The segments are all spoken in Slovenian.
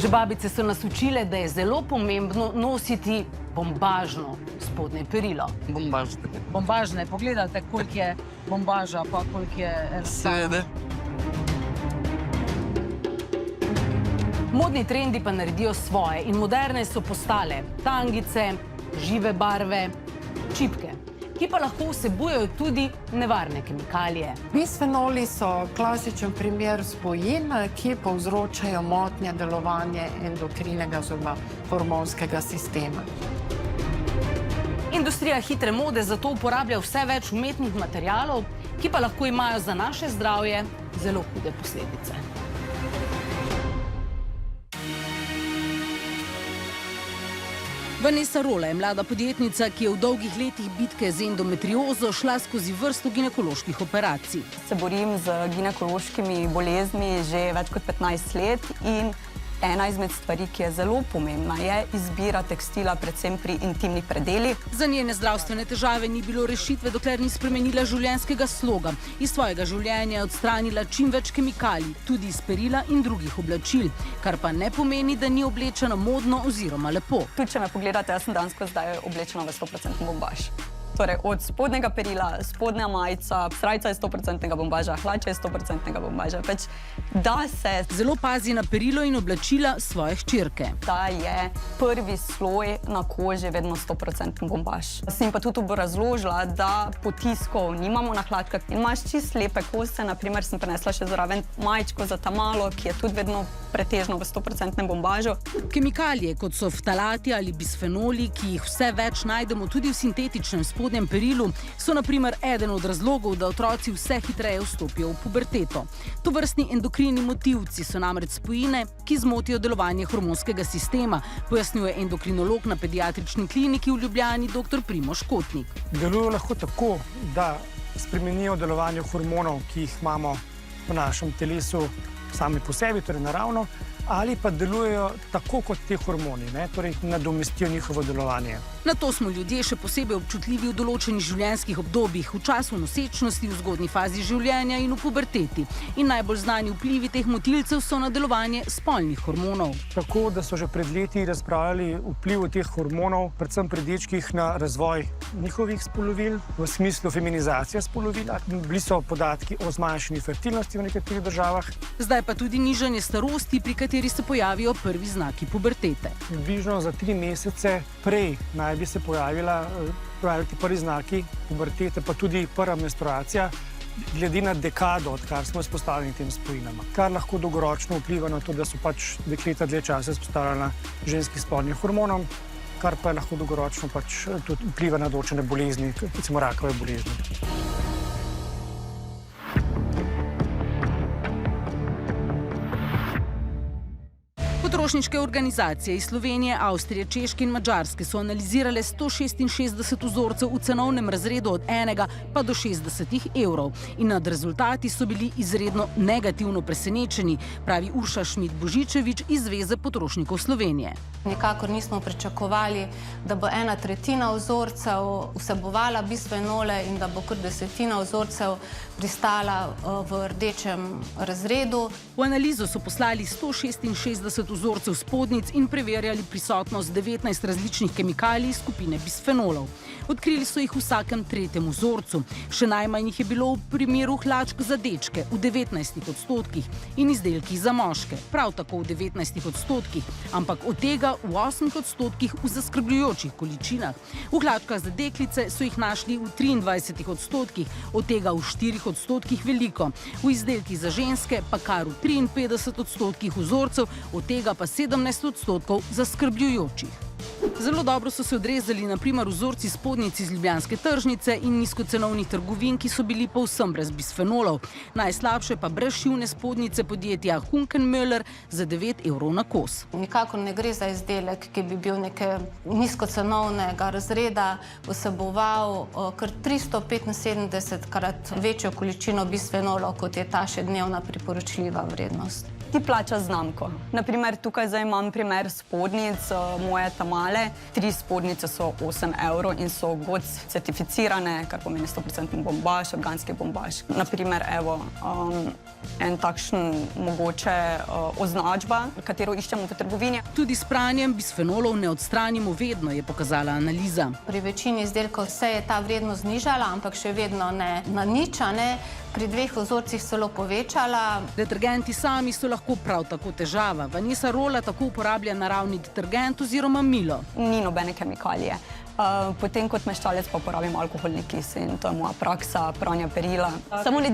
Že babice so nas učile, da je zelo pomembno nositi bombažno spodnje perilo. Bombažne. Pogledate, koliko je bombaža, pa koliko je elastana. Seveda. Modni trendi pa naredijo svoje in moderne so postale tangice, žive barve, čipke, ki pa lahko vsebujejo tudi nevarne kemikalije. Bisfenoli so klasičen primer spojin, ki povzročajo motnje delovanja endokrinega oziroma hormonskega sistema. Industrija hitre mode zato uporablja vse več umetnih materialov, ki pa lahko imajo za naše zdravje zelo hude posledice. Vanessa Rola je mlada podjetnica, ki je v dolgih letih bitke z endometriozo šla skozi vrsto ginekoloških operacij. Se borim z ginekološkimi boleznimi že več kot 15 let in ena izmed stvari, ki je zelo pomembna, je izbira tekstila, predvsem pri intimnih predelih. Za njene zdravstvene težave ni bilo rešitve, dokler ni spremenila življenjskega sloga. Iz svojega življenja je odstranila čim več kemikalij, tudi iz perila in drugih oblačil, kar pa ne pomeni, da ni oblečena modno oziroma lepo. Tudi če me pogledate, jaz sem dansko zdaj oblečena v 100% bombaž. Torej, od spodnega perila, spodnja majica, srajca je 100% bombaža, hlača je 100% bombaža. Pač, da se zelo pazi na perilo in oblačila svoje hčerke. Da je prvi sloj na koži vedno 100% bombaž. Sem pa tudi razložila, da potiskov nimamo na hlačkah in imaš čist lepe kose. Naprimer, sem prinesla še zraven majčko za tamalo, ki je tudi vedno pretežno v 100% bombažu. Kemikalije, kot so ftalati ali bisfenoli, ki jih vse več najdemo tudi v sintetičnem spodnjem perilu, so na primer eden od razlogov, da otroci vse hitreje vstopijo v puberteto. Tovrstni endokrini motilci so namreč spojine, ki zmotijo delovanje hormonskega sistema, pojasnjuje endokrinolog na pediatrični kliniki v Ljubljani dr. Primož Kotnik. Delujejo lahko tako, da spremenijo delovanje hormonov, ki jih imamo v našem telesu sami po sebi, torej naravno, ali pa delujejo tako kot ti hormoni, torej nadomestijo njihovo delovanje. Na to smo ljudje še posebej občutljivi v določenih življenjskih obdobjih, v času nosečnosti, v zgodnji fazi življenja in v puberteti. In najbolj znani vplivi teh motilcev so na delovanje spolnih hormonov. Tako, da so že pred leti razpravljali vpliv teh hormonov, predvsem pri dečkih, na razvoj njihovih spolovil, v smislu feminizacije spolovila. Bili so podatki o zmanjšanju fertilnosti v nekaterih državah. Zdaj pa tudi nižanje starosti, pri kateri se pojavijo prvi znaki pubertete. Približno za 3 mesece prej naj bi se pojavili ti prvi znaki pubertete, pa tudi prva menstruacija, glede na dekado, odkar smo izpostavljeni tem spojinama. Kar lahko dolgoročno vpliva na to, da so pač dekleta dlje časa izpostavljena ženskim spolnim hormonom, kar pa lahko dolgoročno pač tudi vpliva na določene bolezni, recimo rakave bolezni. Potrošniške organizacije iz Slovenije, Avstrije, Češke in Madžarske so analizirale 166 vzorcev v cenovnem razredu od 1 pa do 60 evrov. In nad rezultati so bili izredno negativno presenečeni, pravi Urša Šmit-Božičevič iz Zveze potrošnikov Slovenije. Nikakor nismo pričakovali, da bo 1/3 vzorcev vsebovala bisfenole in da bo kar 1/10 vzorcev pristala v rdečem razredu. V analizo so poslali 166 vzorcev spodnic in preverjali prisotnost 19 različnih kemikalij skupine bisfenolov. Odkrili so jih v vsakem 3. vzorcu. Še najmanj jih je bilo v primeru hlačk za dečke v 19% in izdelkih za moške, prav tako v 19%, ampak od tega v 8% v zaskrbljujočih količinah. V hlačkah za deklice so jih našli v 23%, od tega v 4% veliko. V izdelkih za ženske pa kar v 53% vzorcev, od tega pa 17% zaskrbljujočih. Zelo dobro so se odrezali na primer vzorci spodnjic iz ljubljanske tržnice in nizkocenovnih trgovin, ki so bili povsem brez bisfenolov. Najslabše pa brezšivne spodnjice podjetja Hunkemöller za 9 evrov na kos. Nikakor ne gre za izdelek, ki bi bil nekaj nizkocenovnega razreda, vseboval kar 375-krat večjo količino bisfenolov, kot je ta še dnevna priporočljiva vrednost. ti plačaš znamko. Naprimer, tukaj zdaj imam primer spodnic, moje Tamale. 3 spodnice so 8 € in so GOTS certificirane, kar pomeni 100% bombaž, organski bombaž. Naprimer, evo, en takšen mogoče označba, katero iščemo v trgovini. Tudi s pranjem bisfenolov ne odstranimo vedno, je pokazala analiza. Pri večini izdelkov se je ta vrednost znižala, ampak še vedno ne na nič, ne. Pri 2 vzorcih celo povečala. Detergenti sami so lahko prav tako težava. Vanessa Rola tako uporablja naravni detergent oziroma milo. Ni nobene kemikalije. Potem kot meščalec pa uporabim alkoholni kis in to je moja praksa pranja perila. Samo ne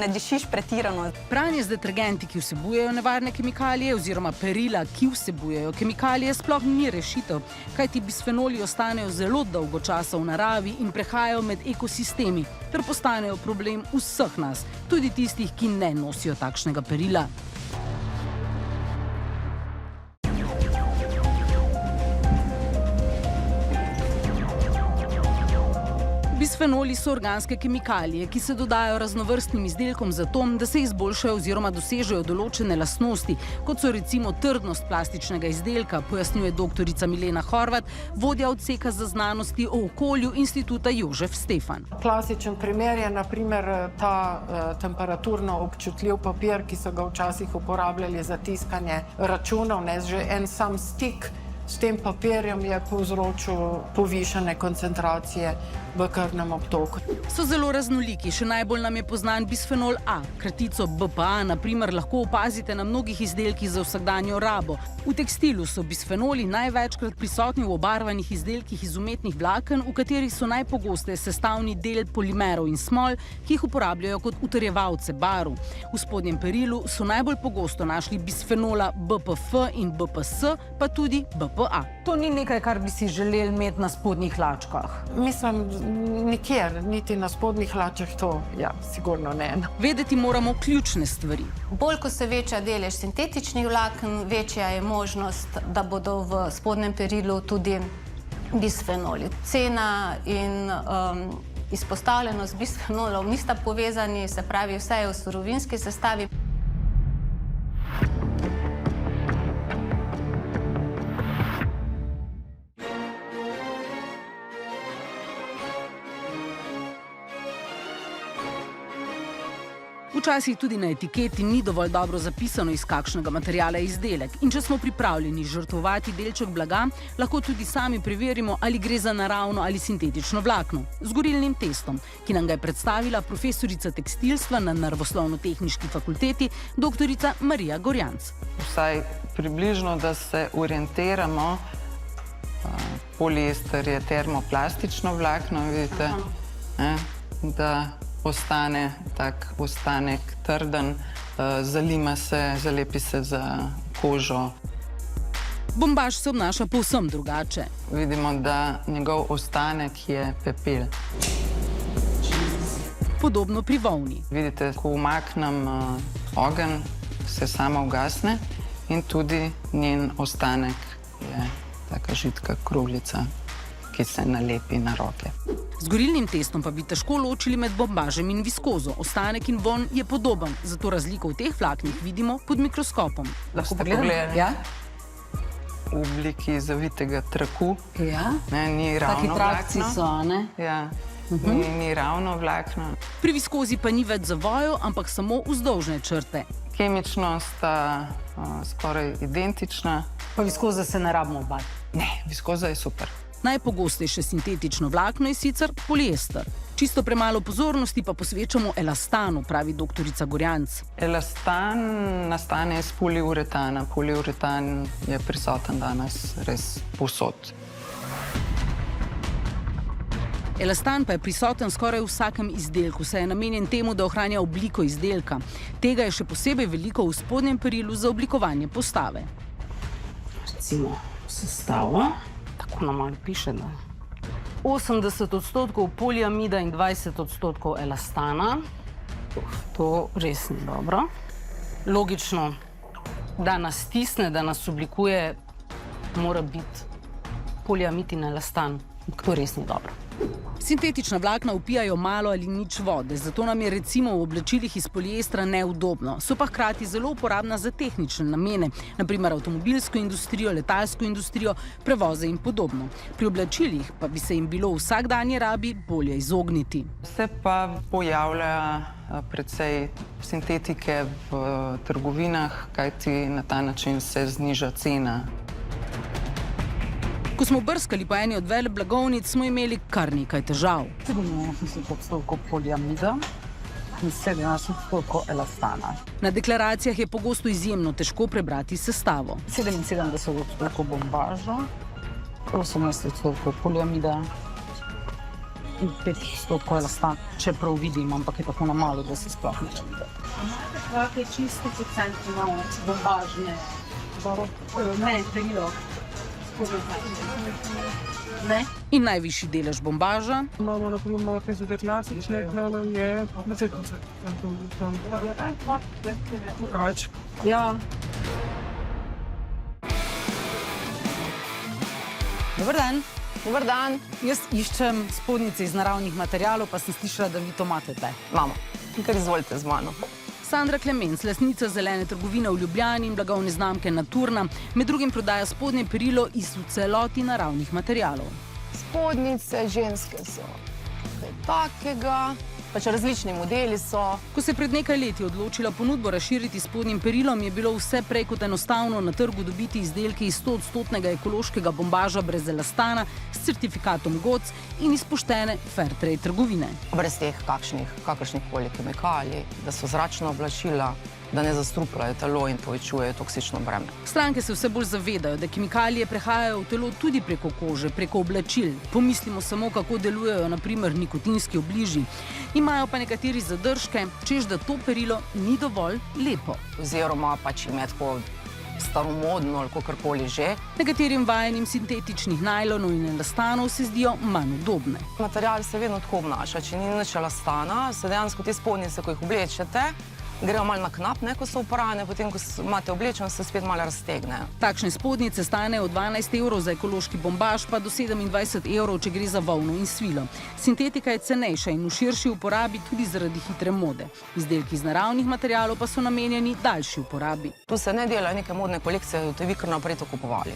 dišiš pretirano. Pranje z detergenti, ki vsebujejo nevarne kemikalije oziroma perila, ki vsebujejo kemikalije, sploh ni rešitev, kajti bisfenoli ostanejo zelo dolgo časa v naravi in prehajajo med ekosistemi ter postanejo problem vseh nas, tudi tistih, ki ne nosijo takšnega perila. Bisfenoli so organske kemikalije, ki se dodajo raznovrstnim izdelkom zato, da se izboljšajo oziroma dosežejo določene lastnosti, kot so recimo trdnost plastičnega izdelka, pojasnjuje doktorica Milena Horvat, vodja odseka za znanosti o okolju Instituta Jožef Stefan. Klasičen primer je naprimer ta temperaturno občutljiv papir, ki so ga včasih uporabljali za tiskanje računov, že en sam stik s tem papirjem je povzročil povišane koncentracije v krvnem obtoku. So zelo raznoliki, še najbolj nam je poznan bisfenol A. Kratico BPA, na primer, lahko opazite na mnogih izdelkih za vsakdanjo rabo. V tekstilu so bisfenoli največkrat prisotni v obarvanih izdelkih iz umetnih vlaken, v katerih so najpogosteje sestavni del polimerov in smol, ki jih uporabljajo kot utrjevalce barv. V spodnjem perilu so najbolj pogosto našli bisfenola BPF in BPS, pa tudi BPA. To ni nekaj, kar bi si želeli imeti na spodnjih hlačkah. Mislim, nikjer, niti na spodnjih hlačah to, ja, sigurno ne. Vedeti moramo ključne stvari. Bolj, ko se veča delež sintetičnih vlaken, večja je možnost, da bodo v spodnjem perilu tudi bisfenoli. Cena in izpostavljenost bisfenolov nista povezani, se pravi, vse je v surovinski sestavi. Včasih tudi na etiketi ni dovolj dobro zapisano, iz kakšnega materiala je izdelek. In če smo pripravljeni žrtvovati delček blaga, lahko tudi sami preverimo, ali gre za naravno ali sintetično vlakno. Z gorilnim testom, ki nam ga je predstavila profesorica tekstilstva na Naravoslovno-tehniški fakulteti, doktorica Marija Gorjanc. Vsaj približno, da se orientiramo. Poliester je termoplastično vlakno, vidite, da ostane tak ostanek trden, zalima se, zalepi se za kožo. Bombaž se obnaša povsem drugače. Vidimo, da njegov ostanek je pepel. Podobno pri volni. Vidite, ko umaknem ogenj, se sama ugasne in tudi njen ostanek je taka žitka kroglica, ki se nalepi na roke. Z gorilnim testom pa bi težko ločili med bombažem in viskozo. Ostanek in vonj je podoben, zato razliko v teh vlaknih vidimo pod mikroskopom. Lahko pogledali? Ja. V obliki zavitega traku. Ja. Ni ravno Taki trakci vlakno. so, ne? Ja. Ni ravno vlakno. Pri viskozi pa ni več zavojev, ampak samo vzdolžne črte. Kemično sta skoraj identična. Pa viskoze se ne rabimo bati. Ne, viskoza je super. Najpogostejše sintetično vlakno je sicer poliester. Čisto premalo pozornosti pa posvečamo elastanu, pravi doktorica Gorjanc. Elastan nastane iz poliuretana. Poliuretan je prisoten danes res povsod. Elastan pa je prisoten skoraj v vsakem izdelku, saj je namenjen temu, da ohranja obliko izdelka. Tega je še posebej veliko v spodnjem perilu za oblikovanje postave. Recimo sestava. Tako nam malo piše, da 80% poliamida in 20% elastana. To res ni dobro. Logično, da nas stisne, da nas oblikuje, mora biti poliamid in elastan. To res ni dobro. Sintetična vlakna vpijajo malo ali nič vode, zato nam je recimo v oblačilih iz poliestra neudobno. So pa hkrati zelo uporabna za tehnične namene, naprimer avtomobilsko industrijo, letalsko industrijo, prevoze in podobno. Pri oblačilih pa bi se jim bilo v vsakdanji rabi bolje izogniti. Se pa pojavlja precej sintetike v trgovinah, kajti na ta način se zniža cena. Ko smo brskali po eni od veleblagovnic, smo imeli kar nekaj težav. 70% poliamida in 70% elastana. Na deklaracijah je pogosto izjemno težko prebrati sestavo. 77% bombaža, 18% poliamida in 5% elastana. Čeprav vidim, ampak je tako na malo, da se sploh ne vidi. Imate kakšne čisto procentne bombažne? Ne, prilog. Ne? In najvišji delež bombaža Imamo na primer klasične je na 10%. Več. Ja. Dober dan. Dobar dan. Jaz iščem spodnjice iz naravnih materialov, pa sem slišala, da vi to imate tukaj. Imamo. Kar izvolite z mano. Sandra Klemenc, lastnica zelene trgovine v Ljubljani in blagovne znamke Naturna, med drugim prodaja spodnje perilo iz v celoti naravnih materialov. Spodnjice ženske so kaj takega, pač različni modeli so. Ko se je pred nekaj leti odločila ponudbo razširiti s spodnjim perilom, je bilo vse prej kot enostavno na trgu dobiti izdelke iz 100% ekološkega bombaža brez elastana s certifikatom GOTS in iz poštene Fairtrade trgovine. Brez teh kakršnihkoli kemikalij, da so zračna oblačila, da ne zastrupljajo telo in povečujejo toksično breme. Stranke se vse bolj zavedajo, da kemikalije prehajajo v telo tudi preko kože, preko oblačil. Pomislimo samo, kako delujejo na primer nikotinski obliži. Imajo pa nekateri zadržke, češ da to perilo ni dovolj lepo. Oziroma pač jim je tako staromodno ali kakorkoli že. Nekaterim vajenim sintetičnih najlonov in elastanov se zdijo manj udobne. Material se vedno tako obnaša, če ni nič elastana, se dejansko te spodnjice, ko jih oblečete, grejo malo na knap, ko so uporabne, potem, ko imate oblečeno, se spet malo raztegnejo. Takšne spodnjice stanejo od 12 € za ekološki bombaž, pa do 27 €, če gre za volno in svilo. Sintetika je cenejša in v širši uporabi tudi zaradi hitre mode. Izdelki iz naravnih materialov pa so namenjeni daljši uporabi. Tu se ne delajo neke modne kolekcije, da te vi kar naprej to kupovali.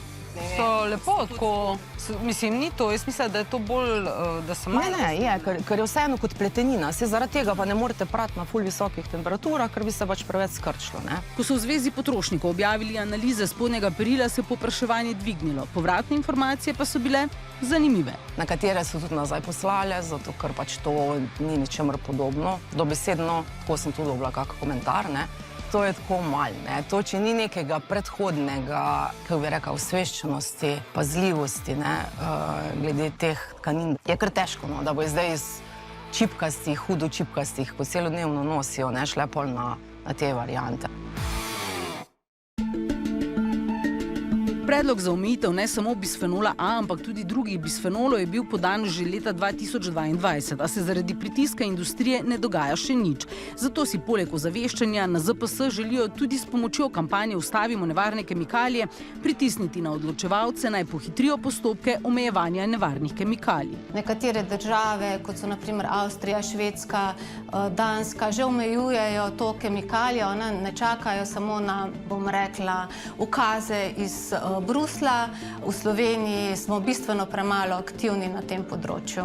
So lepo tako, mislim, ni to, jaz mislim, da je to bolj, da se malo... Ne, je, ker je vseeno kot pletenina, se zaradi tega pa ne morete prati na ful visokih temperaturah, ker bi se pač preveč skrčilo, ne. Ko so v Zvezi potrošnikov objavili analize spodnjega perila, se je povpraševanje dvignilo. Povratne informacije pa so bile zanimive. Na katere so tudi nazaj poslali, zato ker pač to ni ničemer podobno. Dobesedno, tako sem tudi dobila kak komentar, ne. To je tako malo, ne. To, če ni nekega predhodnega, kako bi rekla, osveščenosti, pazljivosti, ne, glede teh tkanin, je kar težko, no, da bo zdaj iz čipkastih, hudo čipkastih, ko celodnevno nosijo, ne, šle pol na te variante. Predlog za omejitev ne samo bisfenola A, ampak tudi drugih bisfenolov je bil podan že leta 2022, a se zaradi pritiska industrije ne dogaja še nič. Zato si poleg ozaveščanja na ZPS želijo tudi s pomočjo kampanje Ustavimo nevarne kemikalije pritisniti na odločevalce, naj pohitrijo postopke omejevanja nevarnih kemikalij. Nekatere države, kot so na primer Avstrija, Švedska, Danska, že omejujejo to kemikalijo, ne čakajo samo na, bom rekla, ukaze iz Brusla. V Sloveniji smo bistveno premalo aktivni na tem področju.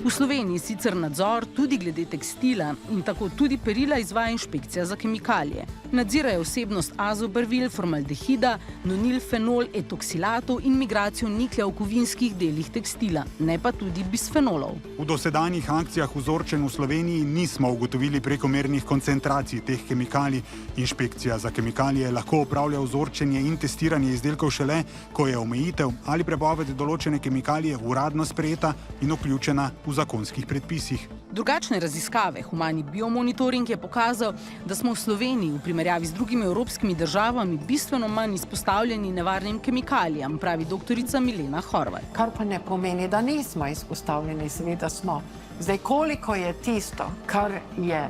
V Sloveniji sicer nadzor tudi glede tekstila in tako tudi perila izvaja inšpekcija za kemikalije. Nadzirajo vsebnost azobarvil, formaldehida, nonilfenol, etoksilatov in migracijo niklja v kovinskih delih tekstila, ne pa tudi bisfenolov. V dosedanjih akcijah vzorčenj v Sloveniji nismo ugotovili prekomernih koncentracij teh kemikalij. Inšpekcija za kemikalije lahko opravlja vzorčenje in testiranje izdelkov šele, ko je omejitev ali prepoved določene kemikalije uradno sprejeta in vključena v zakonskih predpisih. Drugačne raziskave, humani biomonitoring je pokazal, da smo v Sloveniji v primerjavi z drugimi evropskimi državami bistveno manj izpostavljeni nevarnim kemikalijam, pravi doktorica Milena Horvat. Kar pa ne pomeni, da nismo izpostavljeni, seveda smo. Zdaj, koliko je tisto, kar je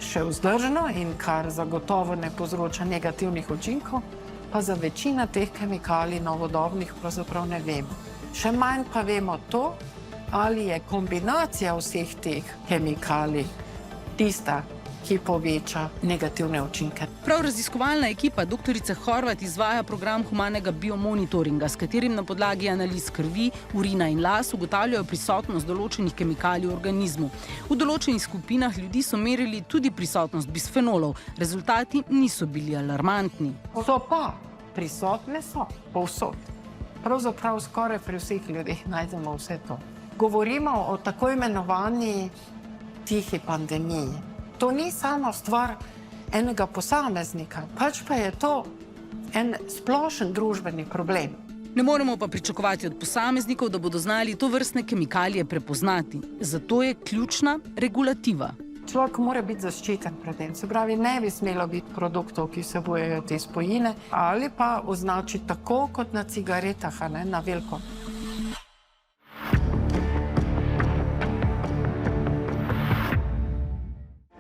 še vzdržno in kar zagotovo ne povzroča negativnih učinkov, pa za večino teh kemikalij novodobnih pravzaprav ne vemo. Še manj pa vemo to, ali je kombinacija vseh teh kemikalij tista, ki poveča negativne učinke. Prav raziskovalna ekipa doktorice Horvat izvaja program humanega biomonitoringa, s katerim na podlagi analiz krvi, urina in las ugotavljajo prisotnost določenih kemikalij v organizmu. V določenih skupinah ljudi so merili tudi prisotnost bisfenolov. Rezultati niso bili alarmantni. So pa prisotne povsod. Pravzaprav skoraj pri vseh ljudeh najdemo vse to. Govorimo o tako imenovani tihi pandemiji. To ni samo stvar enega posameznika, pač pa je to en splošen družbeni problem. Ne moremo pa pričakovati od posameznikov, da bodo znali tovrstne kemikalije prepoznati. Zato je ključna regulativa. Človek mora biti zaščiten pred tem. Se pravi, ne bi smelo biti produktov, ki vsebujejo te spojine, ali pa označiti tako kot na cigaretah, na veliko.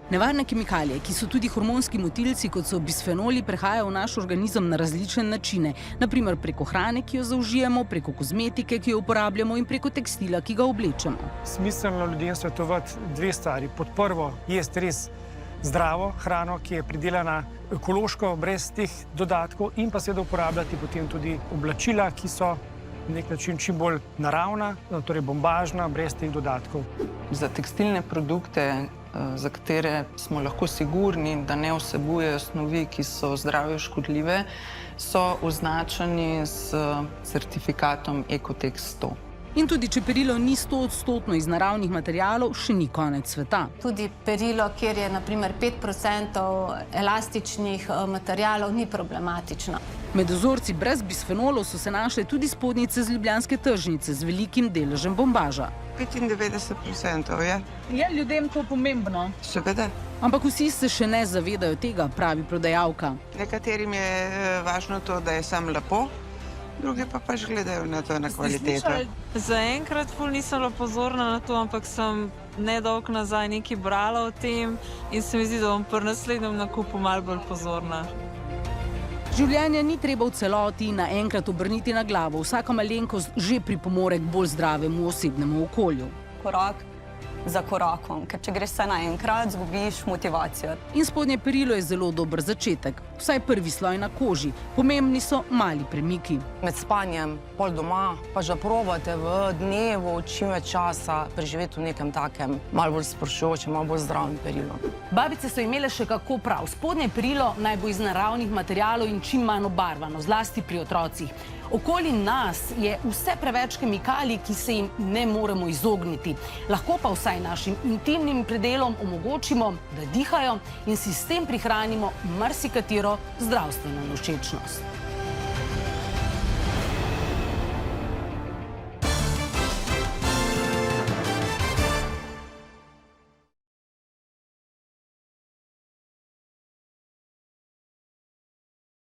Nevarne kemikalije, ki so tudi hormonski motilci, kot so bisfenoli, prehajajo v naš organizem na različne načine. Naprimer preko hrane, ki jo zaužijemo, preko kozmetike, ki jo uporabljamo, in preko tekstila, ki ga oblečemo. Smiselno ljudem svetovati dve stvari. Pod prvo, jesti res zdravo hrano, ki je pridelana ekološko, brez teh dodatkov, in pa seveda uporabljati potem tudi oblačila, ki so na nek način čim bolj naravna, torej bombažna, brez teh dodatkov. Za tekstilne produkte, za katere smo lahko sigurni, da ne vsebujejo snovi, ki so zdravju škodljive, so označeni s certifikatom Ecotex 100. In tudi, če perilo ni 100% iz naravnih materialov, še ni konec sveta. Tudi perilo, kjer je naprimer 5% elastičnih materialov, ni problematično. Med vzorci brez bisfenolov so se našle tudi spodnjice z ljubljanske tržnice z velikim deležem bombaža. 95% je. Je ljudem to pomembno? Seveda. Ampak vsi se še ne zavedajo tega, pravi prodajalka. Nekaterim je važno to, da je samo lepo, drugi pa pač gledajo na to, na kvaliteto. Zaenkrat ful nisem bila pozorna na to, ampak sem nedolgo nazaj nekaj brala o tem in se mi zdi, da bom pri naslednjem nakupu malo bolj pozorna. Življenje ni treba v celoti naenkrat obrniti na glavo. Vsaka malenkost že pripomore k bolj zdravemu osebnemu okolju. Korak za korakom, ker če greš vse naenkrat, zgubiš motivacijo. In spodnje perilo je zelo dober začetek, vsaj prvi sloj na koži. Pomembni so mali premiki. Med spanjem, pol doma, pa že probate v dnevu čim več časa preživeti v nekem takem malo bolj sproščujočem, malo bolj zdravem perilu. Babice so imele še kako prav. Spodnje perilo naj bo iz naravnih materialov in čim manj obarvano, zlasti pri otrocih. Okoli nas je vse preveč kemikalij, ki se jim ne moremo izogniti. Lahko pa vsaj našim intimnim predelom omogočimo, da dihajo in si s tem prihranimo marsikatero zdravstveno nevšečnost.